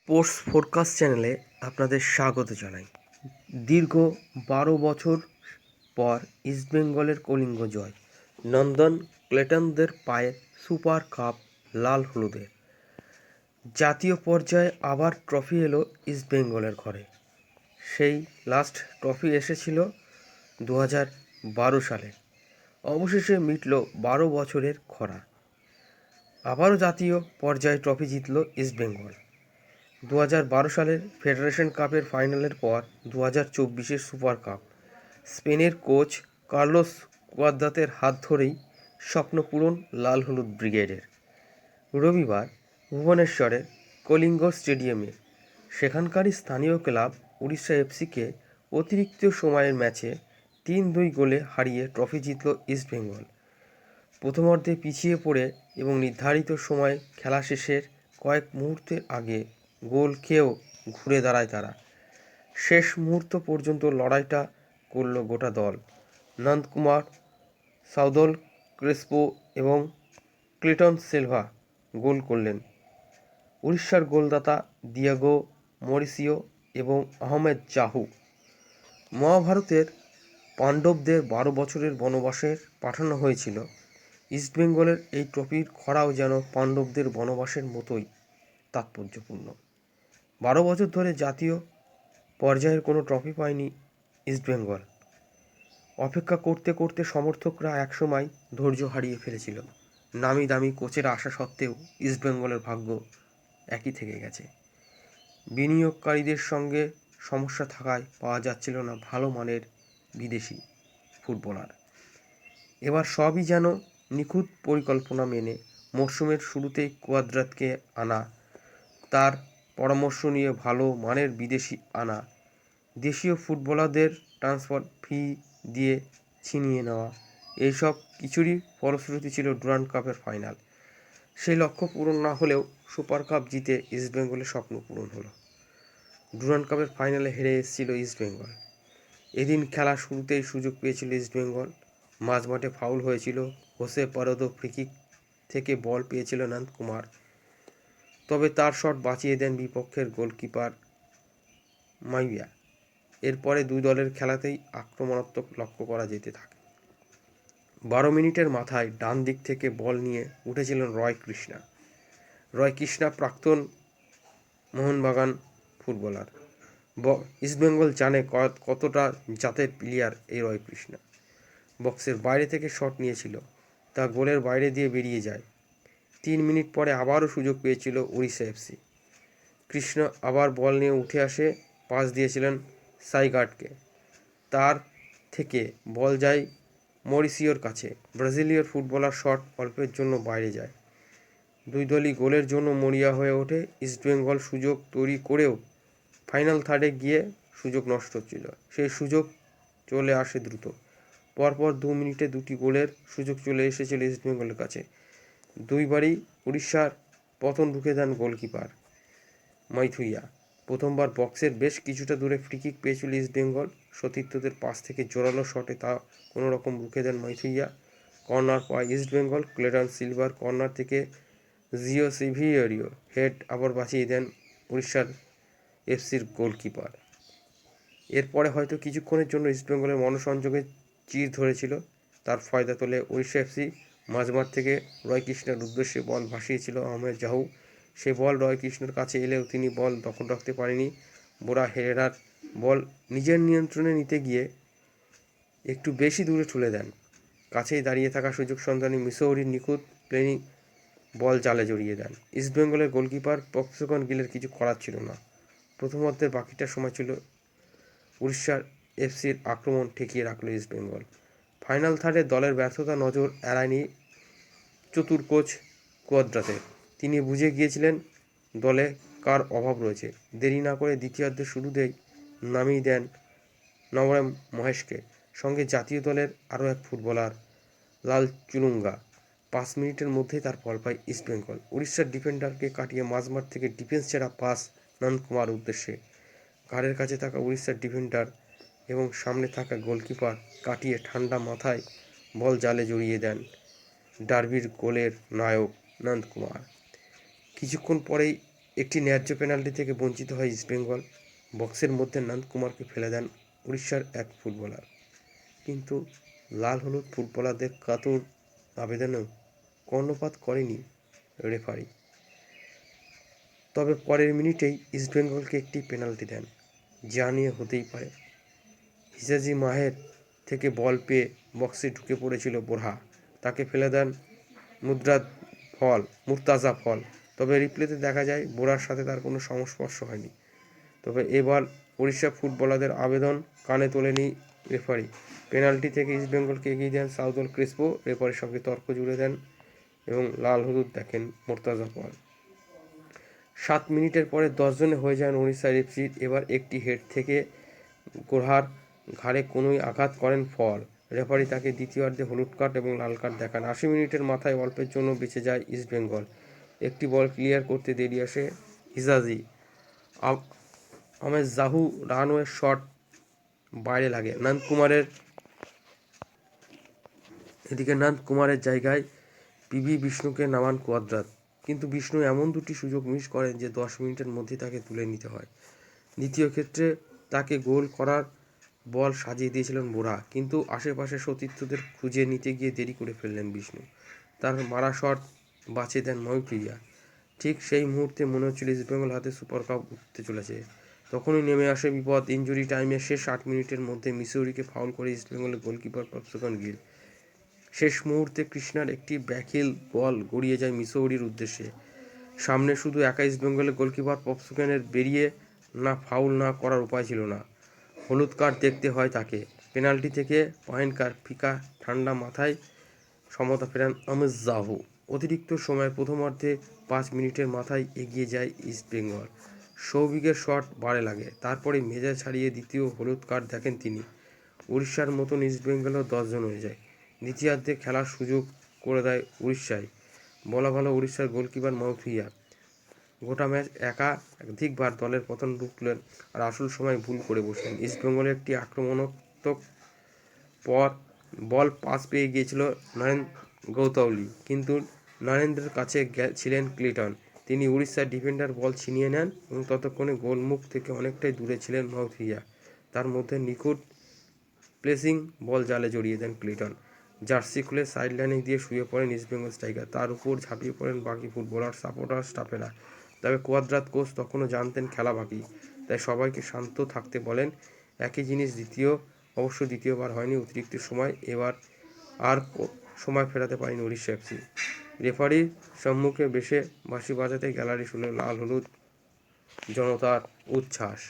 Sports forecast চ্যানেলে আপনাদের স্বাগত জানাই। দীর্ঘ ১২ বছর পর ইস্টবেঙ্গলের কলিঙ্গ জয়, নন্দন ক্লেটনদের পায়ে সুপার কাপ লাল হলুদের। জাতীয় পর্যায়ে আবার ট্রফি এলো ইস্টবেঙ্গলের ঘরে। সেই লাস্ট ট্রফি এসেছিল ২০১২ সালে। অবশেষে মিটল ১২ বছরের খরা। আবারও জাতীয় পর্যায়ে ট্রফি জিতল ইস্টবেঙ্গল। ২০১২ সালের ফেডারেশন কাপের ফাইনালের পর ২০২৪-এর সুপার কাপ। স্পেনের কোচ কার্লোস কুয়াদ্রাতের হাত ধরেই স্বপ্নপূরণ লাল হলুদ ব্রিগেডের। রবিবার ভুবনেশ্বরের কলিঙ্গ স্টেডিয়ামে সেখানকারই স্থানীয় ক্লাব উড়িষ্যা এফসিকে অতিরিক্ত সময়ের ম্যাচে ৩-২ গোলে হারিয়ে ট্রফি জিতল ইস্টবেঙ্গল। প্রথমার্ধে পিছিয়ে পড়ে এবং নির্ধারিত সময়ে খেলা শেষের কয়েক মুহূর্তের আগে গোল খেয়েও ঘুরে দাঁড়ায় তারা। শেষ মুহূর্ত পর্যন্ত লড়াইটা করল গোটা দল। নন্দকুমার, সাউদল, ক্রেসপো এবং ক্লিটন সিলভা গোল করলেন। উড়িষ্যার গোলদাতা দিয়েগো মরিসিও এবং আহমেদ জাহু। মহাভারতের পাণ্ডবদের ১২ বছরের বনবাসের পাঠানো হয়েছিল। ইস্টবেঙ্গলের এই ট্রফির খরাও যেন পাণ্ডবদের বনবাসের মতোই তাৎপর্যপূর্ণ। ১২ বছর ধরে জাতীয় পর্যায়ের কোনো ট্রফি পায়নি ইস্টবেঙ্গল। অপেক্ষা করতে করতে সমর্থকরা একসময় ধৈর্য হারিয়ে ফেলেছিল। নামি দামি কোচের আশা সত্ত্বেও ইস্টবেঙ্গলের ভাগ্য একই থেকে গেছে। বিনিয়োগকারীদের সঙ্গে সমস্যা থাকায় পাওয়া যাচ্ছিল না ভালো মানের বিদেশি ফুটবলার। এবার সবই যেন নিখুঁত পরিকল্পনা মেনে মরশুমের শুরুতেই কুয়াদ্রাতকে আনা, তার পরামর্শ নিয়ে ভালো মানের বিদেশি আনা, দেশীয় ফুটবলারদের ট্রান্সফার ফি দিয়ে ছিনিয়ে নেওয়া, এইসব কিছুরই ফলশ্রুতি ছিল ডুরান্ড কাপের ফাইনাল। সেই লক্ষ্য পূরণ না হলেও সুপার কাপ জিতে ইস্টবেঙ্গলের স্বপ্ন পূরণ হলো। ডুরান্ড কাপের ফাইনালে হেরে এসেছিল ইস্টবেঙ্গল। এদিন খেলা শুরুতেই সুযোগ পেয়েছিল ইস্টবেঙ্গল। মাঝমাঠে ফাউল হয়েছিল। হোসে পারদো ফ্রিকিক থেকে বল পেয়েছিল নন্দকুমার, তবে তার শট বাঁচিয়ে দেন বিপক্ষের গোলকিপার মাইয়া। এরপরে দুই দলের খেলাতেই আক্রমণাত্মক লক্ষ্য করা যেতে থাকে। ১২ মিনিটের মাথায় ডান দিক থেকে বল নিয়ে উঠেছিলেন রয় কৃষ্ণা প্রাক্তন মোহনবাগান ফুটবলার। ইস্টবেঙ্গল জানে কতটা জাতের প্লেয়ার এই রয় কৃষ্ণা। বক্সের বাইরে থেকে শট নিয়েছিল, তা গোলের বাইরে দিয়ে বেরিয়ে যায়। ৩ মিনিট পরে আবারও সুযোগ পেয়েছিল উড়িষ্যা এফসি। কৃষ্ণ আবার বল নিয়ে উঠে আসে, পাস দিয়েছিলেন সাইগার্ডকে। তার থেকে বল যায় মরিসিওর কাছে। ব্রাজিলীয় ফুটবলার শট অল্পের জন্য বাইরে যায়। দুই দলই গোলের জন্য মরিয়া হয়ে ওঠে। ইস্টবেঙ্গল সুযোগ তৈরি করেও ফাইনাল থার্ডে গিয়ে সুযোগ নষ্ট হচ্ছিল। সেই সুযোগ চলে আসে দ্রুত। পরপর ২ মিনিটে দুটি গোলের সুযোগ চলে এসেছিল ইস্টবেঙ্গলের কাছে। দুইবারই উড়িষ্যার পতন রুখে দেন গোলকিপার মাইথুইয়া। প্রথমবার বক্সের বেশ কিছুটা দূরে ফ্রিকিক পেয়েছিল ইস্টবেঙ্গল। সতীর্থদের পাশ থেকে জোরালো শটে তা কোনোরকম রুখে দেন মাইথুইয়া। কর্নার পায় ইস্টবেঙ্গল। ক্লেটন সিলভার কর্নার থেকে জিও সিভিয়েরিও হেড আবার বাঁচিয়ে দেন উড়িষ্যার এফসির গোলকিপার। এরপরে হয়তো কিছুক্ষণের জন্য ইস্টবেঙ্গলের মনসংযোগে চির ধরেছিল, তার ফয়দা তোলে উড়িষ্যা এফসি। মাঝমাঠ থেকে রয় কৃষ্ণের উদ্দেশ্যে বল ভাসিয়েছিল আহমেদ জাহু। সে বল রয় কৃষ্ণের কাছে এলেও তিনি বল দখল রাখতে পারেনি। বোরা হেরেরার বল নিজের নিয়ন্ত্রণে নিতে গিয়ে একটু বেশি দূরে ঠুলে দেন। কাছেই দাঁড়িয়ে থাকা সুযোগ সন্ধানী মিসৌরির নিখুঁত প্লেনিং বল জালে জড়িয়ে দেন। ইস্টবেঙ্গলের গোলকিপার পক্সগন গিলের কিছু করার ছিল না। প্রথমার্ধের বাকিটা সময় ছিল উড়িষ্যার এফসির আক্রমণ ঠেকিয়ে রাখল ইস্টবেঙ্গল। ফাইনাল থার্ডে দলের ব্যর্থতা নজর এড়ায়নি চতুর কোচ কুয়াদ্রাতের। তিনি বুঝে গিয়েছিলেন দলে কার অভাব রয়েছে। দেরি না করে দ্বিতীয়ার্ধের শুরুতেই নামিয়ে দেন নবরম মহেশকে, সঙ্গে জাতীয় দলের আরও এক ফুটবলার লাল চুলুঙ্গা। ৫ মিনিটের মধ্যেই তার ফল পায় ইস্টবেঙ্গল। উড়িষ্যার ডিফেন্ডারকে কাটিয়ে মাঝমাঠ থেকে ডিফেন্স ছেড়া পাস নন্দকুমার উদ্দেশ্যে। ঘাড়ের কাছে থাকা উড়িষ্যার ডিফেন্ডার এবং সামনে থাকা গোলকিপার কাটিয়ে ঠান্ডা মাথায় বল জালে জড়িয়ে দেন ডার্বির গোলের নায়ক নন্দকুমার। কিছুক্ষণ পরেই একটি ন্যায্য পেনাল্টি থেকে বঞ্চিত হয় ইস্টবেঙ্গল। বক্সের মধ্যে নন্দকুমারকে ফেলে দেন উড়িষ্যার এক ফুটবলার, কিন্তু লাল হলুদ ফুটবলারদের কাতর আবেদনেও কর্ণপাত করেনি রেফারি। তবে পরের মিনিটেই ইস্টবেঙ্গলকে একটি পেনাল্টি দেন, যা নিয়ে হতেই পারে। হিজাজি মাহের থেকে বল পেয়ে বক্সে ঢুকে পড়েছিল বোরহা, তাকে ফেলে দেন মুর্তাজা ফল। তবে রিপ্লেতে দেখা যায় বোরার সাথে তার কোনো সংস্পর্শ হয়নি। তবে এবার উড়িষ্যা ফুটবলারদের আবেদন কানে তোলেনি রেফারি। পেনাল্টি থেকে ইস্টবেঙ্গলকে এগিয়ে দেন সাউদল ক্রিস্পো, রেফারির সঙ্গে তর্ক জুড়ে দেন এবং লাল হলুদ দেখেন মুর্তাজা ফল। 7 মিনিটের পরে 10 জনে হয়ে যান উড়িষ্যার এফসি। এবার একটি হেড থেকে গোরহার ঘাড়ে কোনোই আঘাত করেন ফল। রেফারি তাকে দ্বিতীয়ার্ধে হলুদ কার্ড এবং লাল কার্ড দেখান। 80 মিনিটের মাথায় অল্পের জন্য বেঁচে যায় ইস্টবেঙ্গল। একটি বল ক্লিয়ার করতে দেরি আসে হিজাজি জাহু রানওয়ে শট বাইরে লাগে। নন্দকুমারের জায়গায় পিভি বিষ্ণুকে নামান কোয়াদ্রাত, কিন্তু বিষ্ণু এমন দুটি সুযোগ মিস করেন যে 10 মিনিটের মধ্যে তাকে তুলে নিতে হয়। দ্বিতীয় ক্ষেত্রে তাকে গোল করার বল সাজিয়ে দিয়েছিলেন বোরহা, কিন্তু আশেপাশে সতীর্থদের খুঁজে নিতে গিয়ে দেরি করে ফেললেন বিষ্ণু। তার মারা শট বাঁচিয়ে দেন ময়ূরিয়া। ঠিক সেই মুহূর্তে মনে হচ্ছিল ইস্টবেঙ্গল হাতে সুপার কাপ উঠতে চলেছে। তখনই নেমে আসে বিপদ। ইনজুরি টাইমে শেষ 8 মিনিটের মধ্যে মিসৌরিকে ফাউল করে ইস্টবেঙ্গলের গোলকিপার পপসুকান গিল। শেষ মুহূর্তে কৃষ্ণার একটি ব্যাকহিল বল গড়িয়ে যায় মিসৌরির উদ্দেশ্যে। সামনে শুধু একা ইস্টবেঙ্গলের গোলকিপার পপসুকানের বেরিয়ে না ফাউল না করার উপায় ছিল না। হলুদ কার্ড দেখতে হয় তাকে। পেনাল্টি থেকে পয়েন্টকার ফিকা ঠান্ডা মাথায় সমতা ফেরান জাহু। অতিরিক্ত সময়ের প্রথমার্ধে 5 মিনিটের মাথায় এগিয়ে যায় ইস্টবেঙ্গল। সৌভিকের শট বারে লাগে, তারপরে মেজাজ ছাড়িয়ে দ্বিতীয় হলুদ কার্ড দেখেন তিনি। উড়িষ্যার মতন ইস্টবেঙ্গলও 10 জন হয়ে যায়। দ্বিতীয়ার্ধে খেলার সুযোগ করে দেয় উড়িষ্যায়। বলা ভালো, উড়িষ্যার গোলকিপার ময়ূরিয়া গোটা ম্যাচ একাধিকবার দলের পতন রুখলেন আর আসল সময় ভুল করে বসলেন। ইস্টবেঙ্গলের একটি আক্রমণাত্মক বল পাস পেয়ে গিয়েছিল নরেন্দ্র গৌতাউলি, কিন্তু নরেন্দ্রের কাছে ছিলেন ক্লিটন। তিনি উড়িষ্যার ডিফেন্ডার বল ছিনিয়ে নেন এবং ততক্ষণে গোলমুখ থেকে অনেকটাই দূরে ছিলেন ময়ূরিয়া। তার মধ্যে নিখুঁত প্লেসিং বল জালে জড়িয়ে দেন ক্লিটন। জার্সি খুলে সাইড লাইনে দিয়ে শুয়ে পড়েন ইস্টবেঙ্গল স্ট্রাইকার। তার উপর ঝাঁপিয়ে পড়েন বাকি ফুটবলার, সাপোর্টার, স্টাফেরা। তবে কোয়াদ্রাত কোচ তখনও জানতেন খেলা বাকি, তাই সবাইকে শান্ত থাকতে বলেন। একই জিনিস অবশ্য দ্বিতীয়বার হয়নি। অতিরিক্ত সময় এবার আর সময় ফেরাতে পারেনি উড়িষ্যা এফসি। রেফারির সম্মুখে বেশে বাঁশি বাজাতে গ্যালারি শুনল লাল হলুদ জনতার উচ্ছ্বাস।